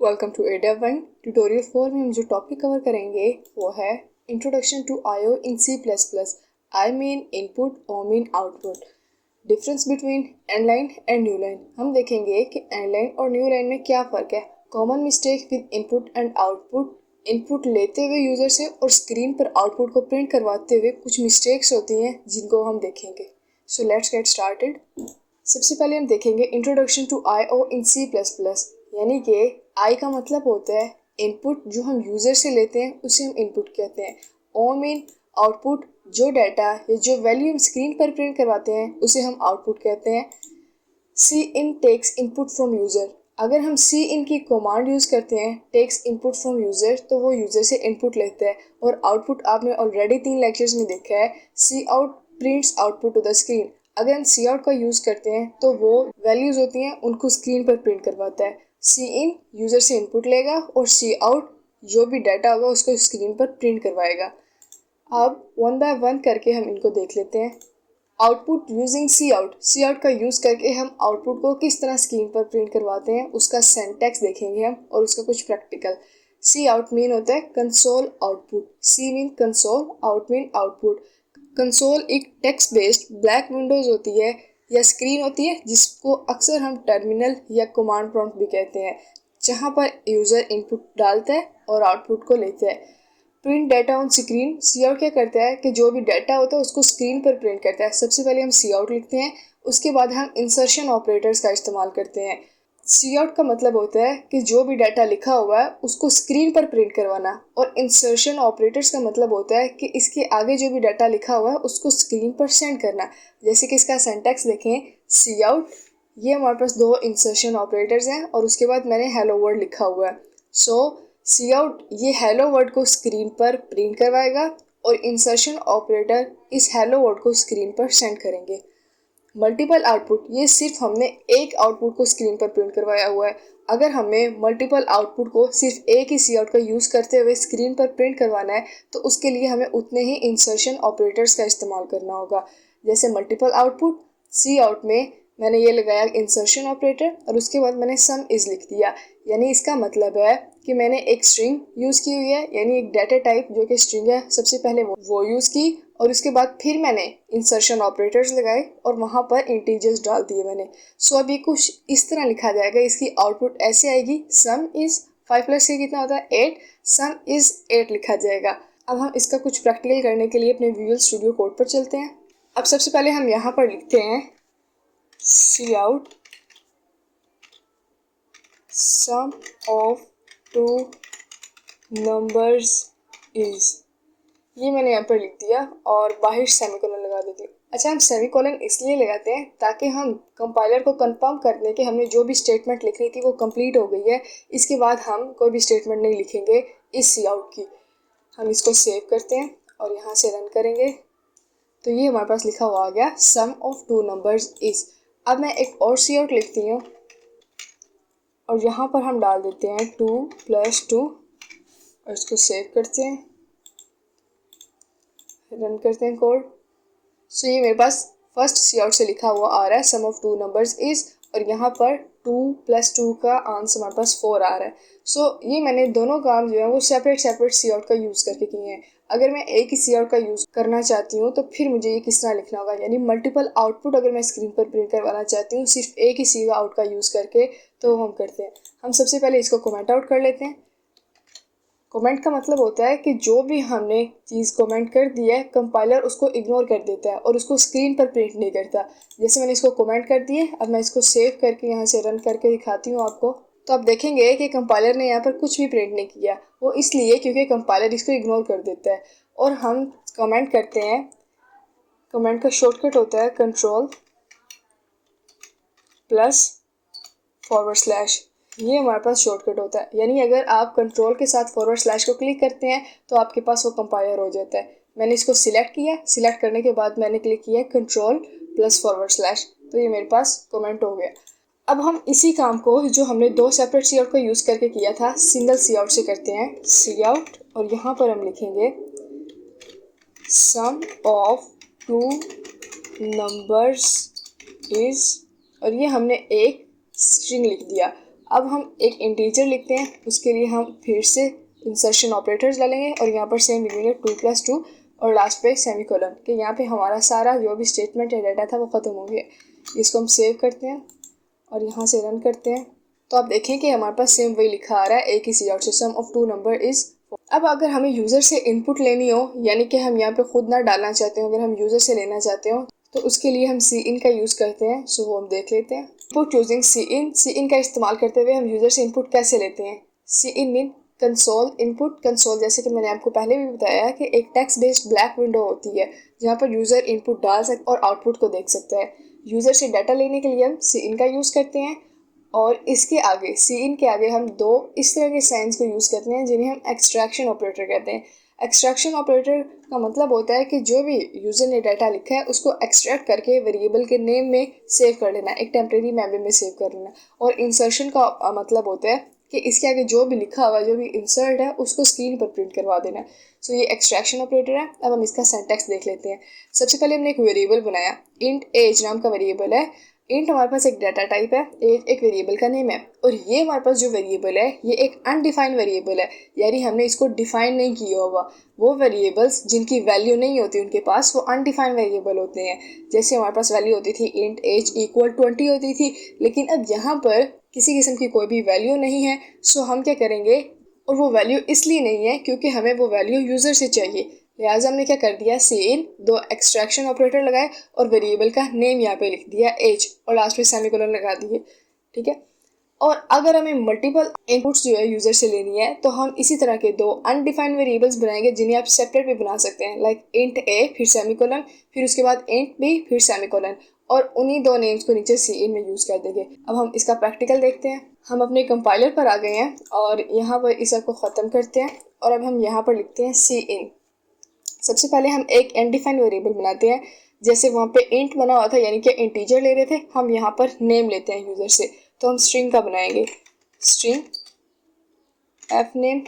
Welcome to ADAV1 tutorial 4 में हम जो टॉपिक कवर करेंगे वो है introduction to IO in C++। I mean input, O mean output. Difference between end line and new line. हम देखेंगे कि एंड लाइन और न्यू लाइन में क्या फ़र्क है। Common mistake with input and output. Input लेते हुए यूज़र से और स्क्रीन पर आउटपुट को प्रिंट करवाते हुए कुछ मिस्टेक्स होती हैं जिनको हम देखेंगे। So let's get started. सबसे पहले हम देखेंगे introduction to IO in C++। यानी कि आई का मतलब होता है इनपुट, जो हम यूज़र से लेते हैं उसे हम इनपुट कहते हैं। ओ मीन आउटपुट, जो डाटा या जो वैल्यू हम स्क्रीन पर प्रिंट करवाते हैं उसे हम आउटपुट कहते हैं। सी इन टेक्स इनपुट फ्रॉम यूज़र। अगर हम सी इन की कमांड यूज़ करते हैं टेक्स इनपुट फ्रॉम यूज़र, तो वो यूज़र से इनपुट लेता है। और आउटपुट आपने ऑलरेडी 3 लेक्चर्स में देखा है, cout prints output to the screen. अगर हम सी आउट का यूज़ करते हैं तो वो वैल्यूज़ होती हैं उनको स्क्रीन पर प्रिंट करवाता है। सी इन यूज़र से इनपुट लेगा और सी आउट जो भी डाटा होगा उसको स्क्रीन पर प्रिंट करवाएगा। अब वन बाय वन करके हम इनको देख लेते हैं। Output using cout. Cout का यूज़ करके हम आउटपुट को किस तरह स्क्रीन पर प्रिंट करवाते हैं उसका सिंटैक्स देखेंगे हम और उसका कुछ प्रैक्टिकल। सी आउट मीन होता है console output. C mean console, out mean output. Console एक टेक्स्ट बेस्ड ब्लैक विंडोज होती है या स्क्रीन होती है जिसको अक्सर हम टर्मिनल या कमांड प्रॉम्प्ट भी कहते हैं, जहाँ पर यूज़र इनपुट डालता है और आउटपुट को लेता है। Print data on screen. C out क्या करता है कि जो भी डाटा होता है उसको स्क्रीन पर प्रिंट करता है। सबसे पहले हम सी आउट लिखते हैं, उसके बाद हम इंसर्शन ऑपरेटर्स का इस्तेमाल करते हैं। सी आउट का मतलब होता है कि जो भी डाटा लिखा हुआ है उसको स्क्रीन पर प्रिंट करवाना, और इंसर्शन ऑपरेटर्स का मतलब होता है कि इसके आगे जो भी डाटा लिखा हुआ है उसको स्क्रीन पर सेंड करना। जैसे कि इसका सिंटैक्स देखें, सी आउट, ये हमारे पास 2 इंसर्शन ऑपरेटर्स हैं और उसके बाद मैंने हेलो वर्ड लिखा हुआ है। सो सी आउट ये हेलो वर्ड को स्क्रीन पर प्रिंट करवाएगा और इंसर्शन ऑपरेटर इस हेलो वर्ड को स्क्रीन पर सेंड करेंगे। मल्टीपल आउटपुट, ये सिर्फ हमने एक आउटपुट को स्क्रीन पर प्रिंट करवाया हुआ है। अगर हमें मल्टीपल आउटपुट को सिर्फ एक ही सी आउट का यूज़ करते हुए स्क्रीन पर प्रिंट करवाना है तो उसके लिए हमें उतने ही इंसर्शन ऑपरेटर्स का इस्तेमाल करना होगा। जैसे मल्टीपल आउटपुट, सी आउट में मैंने ये लगाया इंसर्शन ऑपरेटर और उसके बाद मैंने सम इज़ लिख दिया। यानी इसका मतलब है कि मैंने एक स्ट्रिंग यूज़ की हुई है, यानी एक डाटा टाइप जो कि स्ट्रिंग है, सबसे पहले वो यूज़ की और उसके बाद फिर मैंने इंसर्शन ऑपरेटर्स लगाए और वहाँ पर इंटीजर्स डाल दिए मैंने। सो अब ये कुछ इस तरह लिखा जाएगा, इसकी आउटपुट ऐसे आएगी, सम इज़ 5 + 6 कितना होता है 8, सम इज़ 8 लिखा जाएगा। अब हम इसका कुछ प्रैक्टिकल करने के लिए अपने विजुअल स्टूडियो कोड पर चलते हैं। अब सबसे पहले हम यहाँ पर लिखते हैं cout sum of 2 numbers is, ये मैंने यहाँ पर लिख दिया और बाहर सेमीकोलन लगा देती हूँ। अच्छा, हम सेमीकोलन इसलिए लगाते हैं ताकि हम कंपाइलर को कंफर्म कर दें कि हमने जो भी स्टेटमेंट लिखनी थी वो कंप्लीट हो गई है। इसके बाद हम कोई भी स्टेटमेंट नहीं लिखेंगे इस सी आउट की। हम इसको सेव करते हैं और यहाँ से रन करेंगे तो ये हमारे पास लिखा हुआ आ गया सम ऑफ 2 नंबर्स इज़। अब मैं एक और सी आउट लिखती हूँ और यहाँ पर हम डाल देते हैं 2 + 2 और इसको सेव करते हैं, रन करते हैं कोड। सो ये मेरे पास फर्स्ट सी आउट से लिखा हुआ आ रहा है सम ऑफ 2 नंबर्स इज़, और यहाँ पर 2 + 2 का आंसर हमारे पास 4 आ रहा है। सो ये मैंने दोनों काम जो है वो सेपरेट सी आउट का यूज़ करके किए हैं। अगर मैं एक ही सी आउट का यूज़ करना चाहती हूँ तो फिर मुझे ये किस तरह लिखना होगा, यानी मल्टीपल आउटपुट अगर मैं स्क्रीन पर प्रिंट करवाना चाहती हूँ सिर्फ एक ही सी आउट का यूज़ करके, तो हम करते हैं। हम सबसे पहले इसको कमेंट आउट कर लेते हैं। कमेंट का मतलब होता है कि जो भी हमने चीज़ कमेंट कर दी है कंपाइलर उसको इग्नोर कर देता है और उसको स्क्रीन पर प्रिंट नहीं करता। जैसे मैंने इसको कमेंट कर दिए, अब मैं इसको सेव करके यहाँ से रन करके दिखाती हूँ आपको। तो आप देखेंगे कि कंपाइलर ने यहाँ पर कुछ भी प्रिंट नहीं किया, वो इसलिए क्योंकि कंपाइलर इसको इग्नोर कर देता है। और हम कमेंट करते हैं, कमेंट का शॉर्टकट होता है Ctrl+/, ये हमारे पास शॉर्टकट होता है। यानी अगर आप कंट्रोल के साथ / को क्लिक करते हैं तो आपके पास वो कंपाइलर हो जाता है। मैंने इसको सिलेक्ट किया, सिलेक्ट करने के बाद मैंने क्लिक किया Ctrl+/, तो ये मेरे पास कमेंट हो गया। अब हम इसी काम को जो हमने 2 सेपरेट सी आउट का यूज़ करके किया था सिंगल सी आउट से करते हैं। सी आउट और यहाँ पर हम लिखेंगे सम ऑफ 2 नंबर्स इज़, और ये हमने एक स्ट्रिंग लिख दिया। अब हम एक इंटीजर लिखते हैं, उसके लिए हम फिर से इंसर्शन ऑपरेटर्स डालेंगे और यहाँ पर सेम लिखेंगे 2+2 और लास्ट पे सेमीकोलन कि यहाँ पे हमारा सारा जो भी स्टेटमेंट या डाटा था वो ख़त्म हो गया। इसको हम सेव करते हैं और यहाँ से रन करते हैं तो आप देखें कि हमारे पास सेम वही लिखा आ रहा है ए की cout system of 2 number is. अब अगर हमें यूज़र से इनपुट लेनी हो, यानी कि हम यहाँ पे खुद ना डालना चाहते हो, अगर हम यूज़र से लेना चाहते हो तो उसके लिए हम सी इन का यूज़ करते हैं। सो वो हम देख लेते हैं। इनपुट यूजिंग सी इन का इस्तेमाल करते हुए हम यूज़र से इनपुट कैसे लेते हैं। सी in mean console input. Console जैसे कि मैंने आपको पहले भी बताया कि एक टेक्स्ट बेस्ड ब्लैक विंडो होती है जहाँ पर यूज़र इनपुट डाल सकता और आउटपुट को देख सकता है। यूज़र से डाटा लेने के लिए हम सी इन का यूज़ करते हैं और इसके आगे सी इन के आगे हम दो इस तरह के साइंस को यूज़ करते हैं जिन्हें हम एक्सट्रैक्शन ऑपरेटर कहते हैं। एक्सट्रैक्शन ऑपरेटर का मतलब होता है कि जो भी यूज़र ने डाटा लिखा है उसको एक्सट्रैक्ट करके वेरिएबल के नेम में सेव कर लेना, एक टेम्प्रेरी मेमोरी में सेव कर लेना। और इंसर्शन का मतलब होता है कि इसके आगे जो भी लिखा हुआ जो भी इंसर्ट है उसको स्क्रीन पर प्रिंट करवा देना। सो ये एक्सट्रैक्शन ऑपरेटर है। अब हम इसका सिंटैक्स देख लेते हैं। सबसे पहले हमने एक वेरिएबल बनाया, इंट एज नाम का वेरिएबल है। इंट हमारे पास एक डाटा टाइप है, एज एक वेरिएबल का नेम है और ये हमारे पास जो वेरिएबल है ये एक अनडिफाइंड वेरिएबल है, यानी हमने इसको डिफाइन नहीं किया हुआ। वो वेरिएबल्स जिनकी वैल्यू नहीं होती उनके पास वो अनडिफाइंड वेरिएबल होते हैं। जैसे हमारे पास वैल्यू होती थी इंट एज इक्वल 20 होती थी, लेकिन अब यहाँ पर किसी किस्म की कोई भी वैल्यू नहीं है। सो हम क्या करेंगे, और वो वैल्यू इसलिए नहीं है क्योंकि हमें वो वैल्यू यूज़र से चाहिए। लिहाजा हमने क्या कर दिया, सी इन दो एक्सट्रैक्शन ऑपरेटर लगाए और वेरिएबल का नेम यहाँ पे लिख दिया एज और लास्ट में सेमीकोलन लगा दिए। ठीक है। और अगर हमें मल्टीपल इनपुट्स जो है यूज़र से लेनी है तो हम इसी तरह के दो अनडिफाइंड वेरिएबल्स बनाएंगे जिन्हें आप सेपरेट भी बना सकते हैं, लाइक इंट ए फिर सेमीकोलन फिर उसके बाद इंट बी फिर सेमीकोलन, और उन्हीं दो नेम्स को नीचे सी इन में यूज़ कर देंगे। अब हम इसका प्रैक्टिकल देखते हैं। हम अपने कंपाइलर पर आ गए हैं और यहाँ पर इस को ख़त्म करते हैं और अब हम यहाँ पर लिखते हैं सी इन। सबसे पहले हम एक अनडिफाइंड वेरिएबल बनाते हैं, जैसे वहाँ पे इंट बना हुआ था यानी कि इंटीजर ले रहे थे, हम यहाँ पर नेम लेते हैं यूज़र से, तो हम स्ट्रिंग का बनाएंगे, स्ट्रिंग एफ नेम।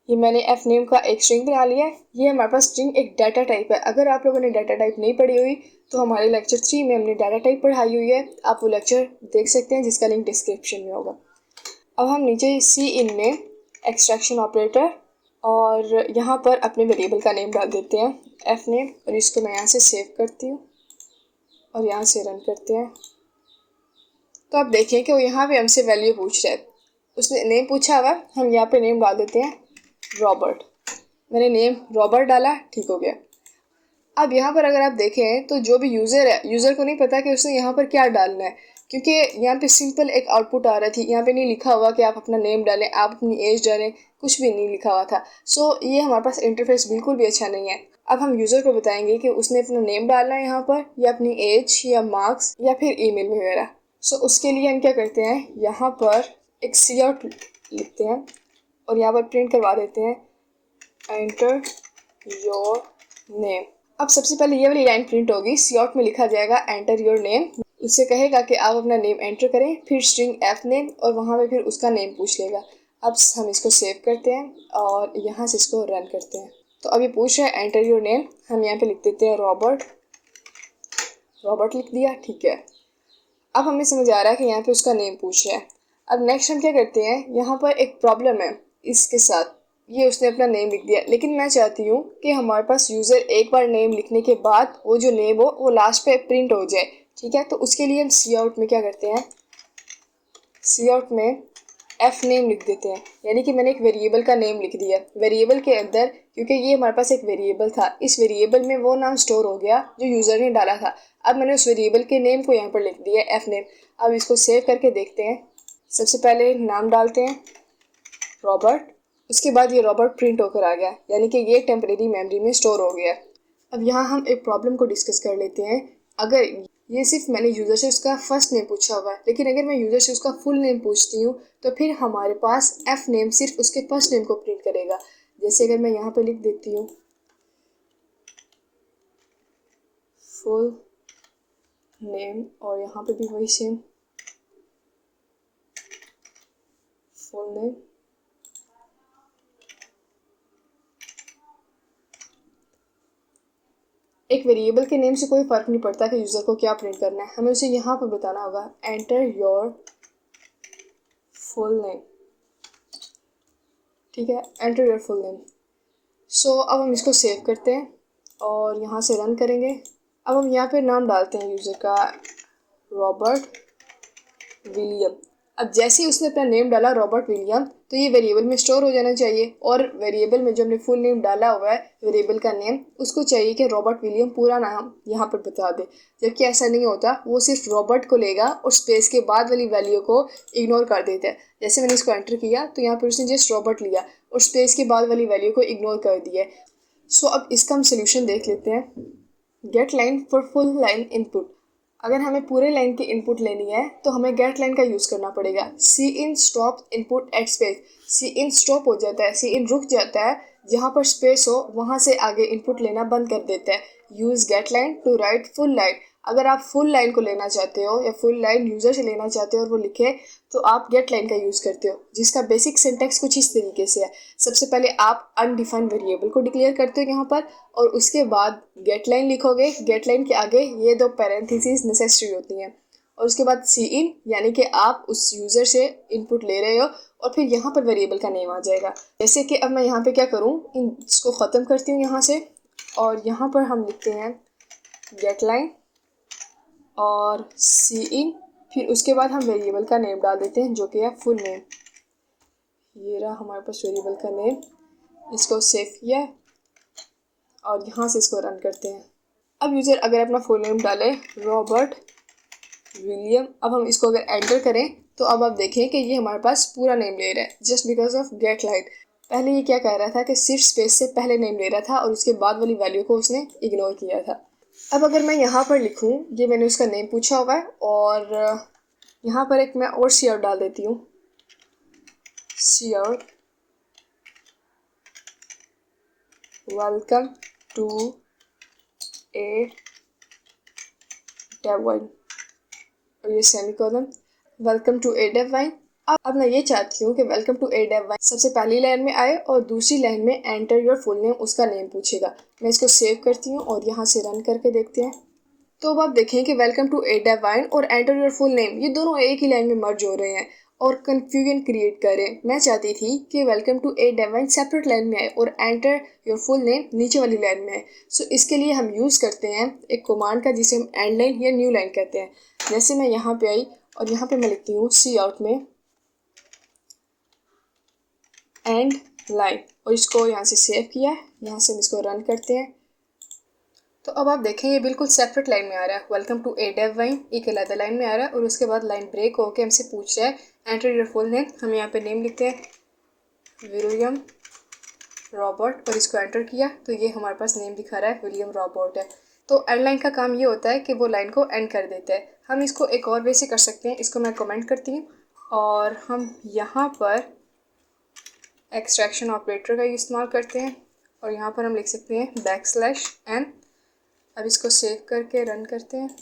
ये मैंने एफ नेम का एक स्ट्रिंग बना लिया है। ये हमारे पास स्ट्रिंग एक डाटा टाइप है। अगर आप लोगों ने डाटा टाइप नहीं पढ़ी हुई तो हमारे लेक्चर 3 में हमने डाटा टाइप पढ़ाई हुई है, आप वो लेक्चर देख सकते हैं जिसका लिंक डिस्क्रिप्शन में होगा। अब हम नीचे सी इन में एक्सट्रैक्शन ऑपरेटर और यहाँ पर अपने वेरिएबल का नेम डाल देते हैं एफ नेम, और इसको मैं यहाँ से सेव करती हूँ और यहाँ से रन करते हैं। तो आप देखें कि वो यहाँ पे हमसे वैल्यू पूछ रहा है, उसने नेम पूछा हुआ, हम यहाँ पे नेम डाल देते हैं रॉबर्ट। मैंने नेम रॉबर्ट डाला, ठीक हो गया। अब यहाँ पर अगर आप देखें तो जो भी यूज़र है, यूज़र को नहीं पता कि उसने यहाँ पर क्या डालना है, क्योंकि यहाँ पे सिंपल एक आउटपुट आ रही थी, यहाँ पे नहीं लिखा हुआ कि आप अपना नेम डालें, आप अपनी एज डालें, कुछ भी नहीं लिखा हुआ था। सो ये हमारे पास इंटरफेस बिल्कुल भी अच्छा नहीं है। अब हम यूज़र को बताएंगे कि उसने अपना नेम डालना है यहाँ पर, या अपनी एज या मार्क्स या फिर ईमेल वगैरह। सो उसके लिए हम क्या करते हैं, यहाँ पर एक सी आउट लिखते हैं और यहाँ पर प्रिंट करवा देते हैं एंटर योर नेम। अब सबसे पहले ये वाली लाइन प्रिंट होगी, सी आउट में लिखा जाएगा एंटर योर नेम। उससे कहेगा कि आप अपना नेम एंटर करें, फिर स्ट्रिंग एफ नेम और वहाँ पे फिर उसका नेम पूछ लेगा। अब हम इसको सेव करते हैं और यहाँ से इसको रन करते हैं। तो अभी पूछ रहा है एंटर योर नेम, हम यहाँ पे लिख देते हैं रॉबर्ट। रॉबर्ट लिख दिया, ठीक है। अब हमें समझ आ रहा है कि यहाँ पे उसका नेम पूछ रहा है। अब नेक्स्ट हम क्या करते हैं, यहाँ पर एक प्रॉब्लम है इसके साथ, ये उसने अपना नेम लिख दिया, लेकिन मैं चाहती हूँ कि हमारे पास यूज़र एक बार नेम लिखने के बाद वो जो नेम हो वो लास्ट पे प्रिंट हो जाए। ठीक है, तो उसके लिए हम सी आउट में क्या करते हैं, सी आउट में एफ नेम लिख देते हैं, यानी कि मैंने एक वेरिएबल का नेम लिख दिया। वेरिएबल के अंदर, क्योंकि ये हमारे पास एक वेरिएबल था, इस वेरिएबल में वो नाम स्टोर हो गया जो यूज़र ने डाला था। अब मैंने उस वेरिएबल के नेम को यहाँ पर लिख दिया एफ नेम। अब इसको सेव करके देखते हैं। सबसे पहले नाम डालते हैं रॉबर्ट, उसके बाद ये रॉबर्ट प्रिंट होकर आ गया, यानी कि ये टेम्परेरी मेमोरी में स्टोर हो गया। अब यहाँ हम एक प्रॉब्लम को डिस्कस कर लेते हैं। अगर ये सिर्फ मैंने यूज़र से उसका फर्स्ट नेम पूछा हुआ है, लेकिन अगर मैं यूज़र से उसका फुल नेम पूछती हूँ तो फिर हमारे पास एफ नेम सिर्फ उसके फर्स्ट नेम को प्रिंट करेगा। जैसे अगर मैं यहाँ पे लिख देती हूँ फुल नेम और यहाँ पे भी वही सेम फुल नेम, एक वेरिएबल के नेम से कोई फ़र्क नहीं पड़ता कि यूज़र को क्या प्रिंट करना है, हमें उसे यहाँ पर बताना होगा एंटर योर फुल नेम, ठीक है, एंटर योर फुल नेम। सो अब हम इसको सेव करते हैं और यहाँ से रन करेंगे। अब हम यहाँ पे नाम डालते हैं यूज़र का, रॉबर्ट विलियम। अब जैसे ही उसने अपना नेम डाला रॉबर्ट विलियम, तो ये वेरिएबल में स्टोर हो जाना चाहिए, और वेरिएबल में जो हमने फुल नेम डाला हुआ है वेरिएबल का नेम, उसको चाहिए कि रॉबर्ट विलियम पूरा नाम यहाँ पर बता दे। जबकि ऐसा नहीं होता, वो सिर्फ रॉबर्ट को लेगा और स्पेस के बाद वाली वैल्यू को इग्नोर कर देता है। जैसे मैंने इसको एंटर किया तो यहाँ पर उसने जस्ट रॉबर्ट लिया और स्पेस के बाद वाली वैल्यू को इग्नोर कर दिया। सो अब इसका हम सोल्यूशन देख लेते हैं। Get line for full line input. अगर हमें पूरे लाइन की इनपुट लेनी है तो हमें गेट लाइन का यूज़ करना पड़ेगा। Cin stop input at space. Cin stop हो जाता है, सी इन रुक जाता है, जहाँ पर स्पेस हो वहाँ से आगे इनपुट लेना बंद कर देता है। Use get line to write full line. अगर आप फुल लाइन को लेना चाहते हो या फुल लाइन यूज़र से लेना चाहते हो और वो लिखे, तो आप गेट लाइन का यूज़ करते हो, जिसका बेसिक सिंटैक्स कुछ इस तरीके से है। सबसे पहले आप अनडिफाइंड वेरिएबल को डिक्लेयर करते हो यहाँ पर, और उसके बाद गेट लाइन लिखोगे। गेट लाइन के आगे ये दो पैरेंथेसिस नेसेसरी होती हैं, और उसके बाद सी इन, यानी कि आप उस यूज़र से इनपुट ले रहे हो, और फिर यहाँ पर वेरिएबल का नेम आ जाएगा। जैसे कि अब मैं यहाँ पे क्या करूँ, इसको ख़त्म करती हूँ यहाँ से, और यहाँ पर हम लिखते हैं गेट लाइन और सी इन, फिर उसके बाद हम वेरिएबल का नेम डाल देते हैं जो कि है फुल नेम। ये रहा हमारे पास वेरिएबल का नेम। इसको सेव किया और यहाँ से इसको रन करते हैं। अब यूज़र अगर अपना फुल नेम डाले रॉबर्ट विलियम, अब हम इसको अगर एंटर करें तो अब आप देखें कि ये हमारे पास पूरा नेम ले रहा है, just because of get line. पहले ये क्या कह रहा था कि सिर्फ स्पेस से पहले नेम ले रहा था और उसके बाद वाली वैल्यू को उसने इग्नोर किया था। अब अगर मैं यहाँ पर लिखूँ, ये मैंने उसका नेम पूछा हुआ है, और यहाँ पर एक मैं और सी आउट डाल देती हूँ, cout welcome to a dev wine, और ये semicolon, welcome to a dev wine. अब मैं ये चाहती हूँ कि welcome to a dev wine सबसे पहली लाइन में आए और दूसरी लाइन में एंटर योर फुल नेम उसका नेम पूछेगा। मैं इसको सेव करती हूँ और यहाँ से रन करके देखते हैं। तो अब आप देखें कि welcome to a dev wine और एंटर योर फुल नेम ये दोनों एक ही लाइन में मर्ज हो रहे हैं और कन्फ्यूजन क्रिएट कर रहे हैं। मैं चाहती थी कि welcome to a dev wine separate line में आए और एंटर योर फुल नेम नीचे वाली लाइन में आए। सो इसके लिए हम यूज़ करते हैं एक कमांड का जिसे हम एंड लाइन या न्यू लाइन कहते हैं। जैसे मैं यहाँ पे आई और यहाँ पे मैं लिखती हूँ सी आउट में एंड लाइन, और इसको यहाँ से सेव किया, यहाँ से हम इसको रन करते हैं। तो अब आप देखें ये बिल्कुल सेपरेट लाइन में आ रहा है। Welcome to a dev wine एक अलग लाइन में आ रहा है, और उसके बाद लाइन ब्रेक होकर हमसे पूछ रहा है एंटर योर फुल नेम। हम यहाँ पे नेम लिखते हैं विलियम रॉबर्ट और इसको एंटर किया तो ये हमारे पास नेम दिखा रहा है विलियम रॉबर्ट है। तो एंड लाइन का काम ये होता है कि वो लाइन को एंड कर देता है। हम इसको एक और वे से कर सकते हैं, इसको मैं कमेंट करती हूँ और हम यहाँ पर एक्सट्रैक्शन ऑपरेटर का इस्तेमाल करते हैं, और यहाँ पर हम लिख सकते हैं \n। अब इसको सेव करके रन करते हैं।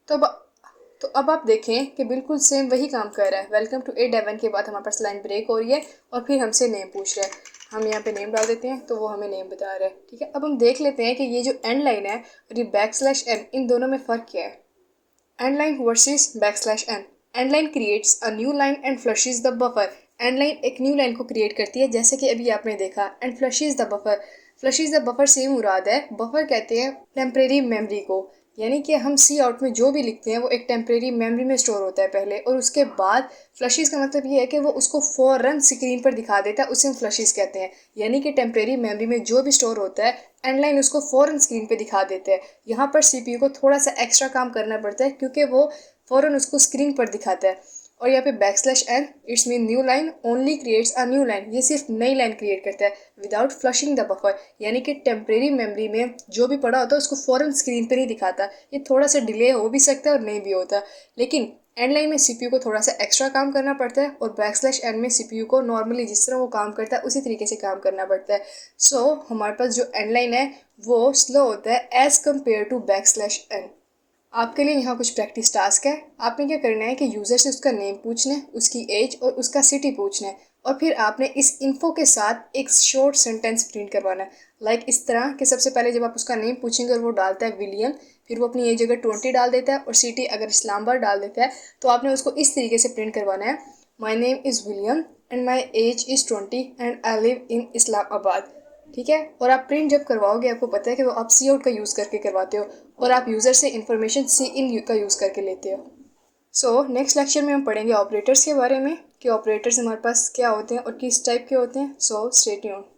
तो अब आप देखें कि बिल्कुल सेम वही काम कर रहा है। वेलकम टू ए डेवन के बाद हमारे पास लाइन ब्रेक हो रही है और फिर हमसे नेम पूछ रहा है। हम यहाँ पे नेम डाल देते हैं तो वो हमें नेम बता रहा है। ठीक है, अब हम देख लेते हैं कि ये जो एंड लाइन है और ये \n, इन दोनों में फ़र्क क्या है। And line versus \n। And line creates a new line and flushes the buffer. And line एक न्यू लाइन को क्रिएट करती है जैसे कि अभी आपने देखा, and flushes the buffer. Flushes the buffer से मुराद है, बफर कहते हैं टेम्परेरी मेमोरी को, यानी कि हम सी आउट में जो भी लिखते हैं वो एक टेम्परेरी मेमोरी में स्टोर होता है पहले, और उसके बाद फ्लशेज का मतलब ये है कि वो उसको फ़ौरन स्क्रीन पर दिखा देता है, उसे हम फ्लशेज कहते हैं। यानी कि टेम्परेरी मेमोरी में जो भी स्टोर होता है एंड लाइन उसको फ़ौरन स्क्रीन पे दिखा देते हैं। यहाँ पर सीपीयू को थोड़ा सा एक्स्ट्रा काम करना पड़ता है क्योंकि वो फ़ौरन उसको स्क्रीन पर दिखाता है। और यहाँ पे \n it's mean new line only creates a new line, ये सिर्फ नई लाइन क्रिएट करता है विदाउट फ्लशिंग द बफर, यानी कि टेम्परेरी मेमोरी में जो भी पड़ा होता है उसको फ़ौरन स्क्रीन पर नहीं दिखाता। ये थोड़ा सा डिले हो भी सकता है और नहीं भी होता, लेकिन एंड लाइन में सीपीयू को थोड़ा सा एक्स्ट्रा काम करना पड़ता है और \n में सीपीयू को नॉर्मली जिस तरह वो काम करता है उसी तरीके से काम करना पड़ता है। सो हमारे पास जो एंड लाइन है वो स्लो होता है एज़ कम्पेयर टू \n। आपके लिए यहाँ कुछ प्रैक्टिस टास्क है। आपने क्या करना है कि यूज़र से उसका नेम पूछना है, उसकी एज और उसका सिटी पूछना है, और फिर आपने इस इन्फो के साथ एक शॉर्ट सेंटेंस प्रिंट करवाना है। लाइक इस तरह कि सबसे पहले जब आप उसका नेम पूछेंगे और वो डालता है विलियम, फिर वो अपनी एक जगह 20 डाल देता है और सिटी अगर इस्लामाबाद डाल देता है, तो आपने उसको इस तरीके से प्रिंट करवाना है, my name is William and my age is 20 and I live in Islamabad. ठीक है, और आप प्रिंट जब करवाओगे आपको पता है कि वो आप सी आउट का यूज़ करके करवाते हो और आप यूज़र से इन्फॉर्मेशन सी इन का यूज़ करके लेते हो। सो नेक्स्ट लेक्चर में हम पढ़ेंगे ऑपरेटर्स के बारे में कि ऑपरेटर्स हमारे पास क्या होते हैं और किस टाइप के होते हैं। So stay tuned.